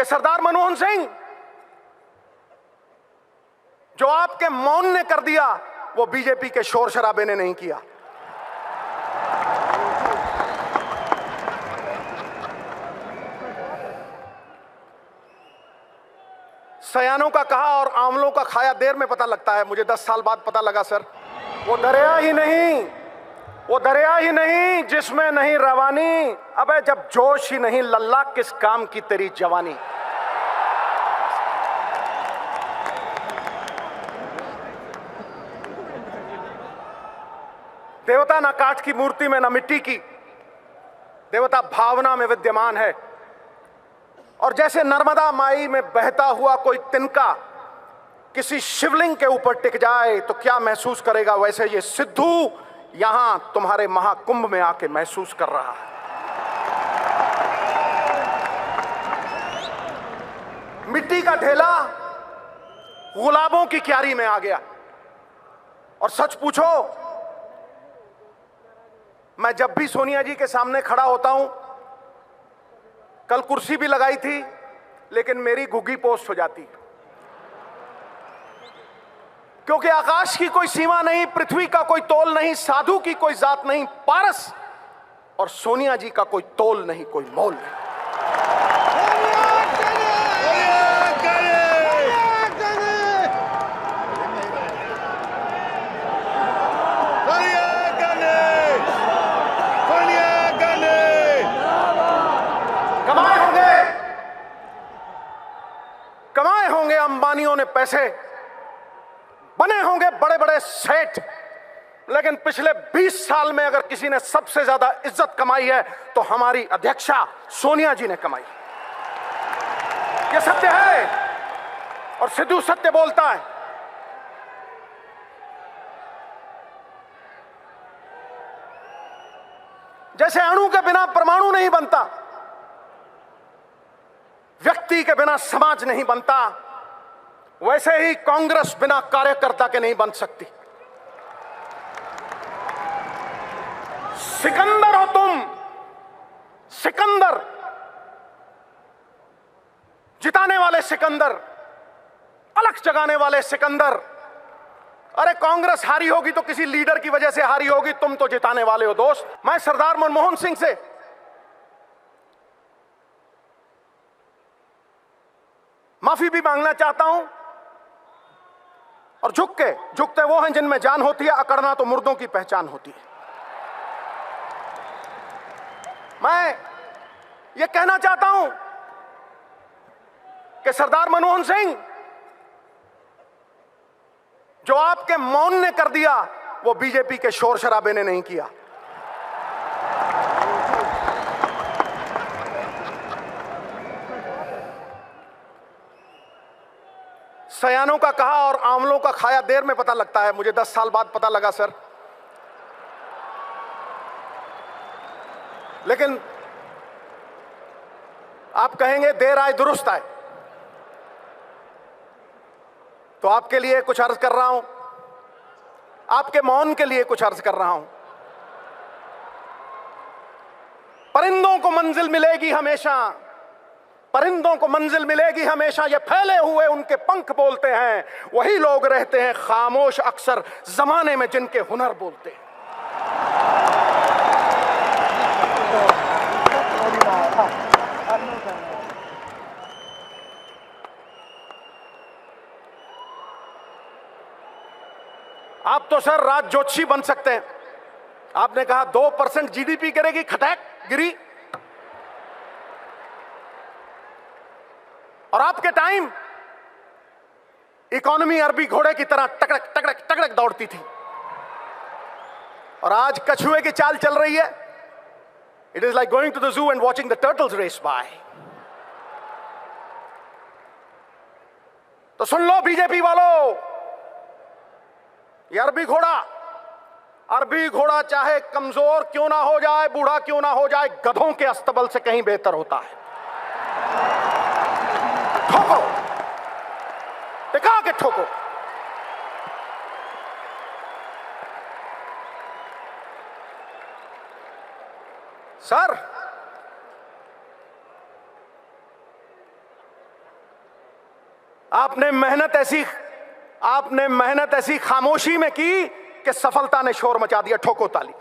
कि सरदार मनमोहन सिंह, जो आपके मौन ने कर दिया वो बीजेपी के शोर शराबे ने नहीं किया। सयानों का कहा और आंवलों का खाया देर में पता लगता है। मुझे 10 साल बाद पता लगा सर, वो दरिया ही नहीं जिसमें नहीं रवानी। अबे जब जोश ही नहीं लल्ला किस काम की तेरी जवानी। देवता ना काठ की मूर्ति में ना मिट्टी की, देवता भावना में विद्यमान है। और जैसे नर्मदा माई में बहता हुआ कोई तिनका किसी शिवलिंग के ऊपर टिक जाए तो क्या महसूस करेगा, वैसे ये सिद्धू यहां तुम्हारे महाकुंभ में आके महसूस कर रहा है। मिट्टी का ढेला गुलाबों की क्यारी में आ गया। और सच पूछो, मैं जब भी सोनिया जी के सामने खड़ा होता हूं, कल कुर्सी भी लगाई थी लेकिन मेरी घुग्गी पोस्ट हो जाती, क्योंकि आकाश की कोई सीमा नहीं, पृथ्वी का कोई तोल नहीं, साधु की कोई जात नहीं, पारस और सोनिया जी का कोई तोल नहीं, कोई मोल नहीं। कमाए होंगे अंबानियों ने पैसे, बने होंगे बड़े बड़े सेठ, लेकिन पिछले 20 साल में अगर किसी ने सबसे ज्यादा इज्जत कमाई है तो हमारी अध्यक्षा सोनिया जी ने कमाई। यह सत्य है और सिद्धू सत्य बोलता है। जैसे अणु के बिना परमाणु नहीं बनता, व्यक्ति के बिना समाज नहीं बनता, वैसे ही कांग्रेस बिना कार्यकर्ता के नहीं बन सकती। सिकंदर हो तुम, सिकंदर, जिताने वाले सिकंदर, अलग जगाने वाले सिकंदर। अरे कांग्रेस हारी होगी तो किसी लीडर की वजह से हारी होगी, तुम तो जिताने वाले हो दोस्त। मैं सरदार मनमोहन सिंह से माफी भी मांगना चाहता हूं। और झुकते वो हैं जिनमें जान होती है, अकड़ना तो मुर्दों की पहचान होती है। मैं ये कहना चाहता हूं कि सरदार मनमोहन सिंह, जो आपके मौन ने कर दिया वो बीजेपी के शोर शराबे ने नहीं किया। सयानों का कहा और आंवलों का खाया देर में पता लगता है। मुझे 10 साल बाद पता लगा सर, लेकिन आप कहेंगे देर आए दुरुस्त आए, तो आपके लिए कुछ अर्ज कर रहा हूं, आपके मौन के लिए कुछ अर्ज कर रहा हूं। परिंदों को मंजिल मिलेगी हमेशा, परिंदों को मंजिल मिलेगी हमेशा, ये फैले हुए उनके पंख बोलते हैं। वही लोग रहते हैं खामोश अक्सर जमाने में जिनके हुनर बोलते हैं। आप तो सर राज जोशी बन सकते हैं। आपने कहा 2% जीडीपी गिरेगी, खटैक गिरी। और आपके टाइम इकोनॉमी अरबी घोड़े की तरह टकड़क टकड़क टकड़क दौड़ती थी, और आज कछुए की चाल चल रही है। It is like going to the zoo and watching the turtles race by. तो सुन लो बीजेपी वालों, ये अरबी घोड़ा चाहे कमजोर क्यों ना हो जाए, बूढ़ा क्यों ना हो जाए, गधों के अस्तबल से कहीं बेहतर होता है। ठोको, टिका के ठोको। सर आपने मेहनत ऐसी खामोशी में की कि सफलता ने शोर मचा दिया। ठोको ताली।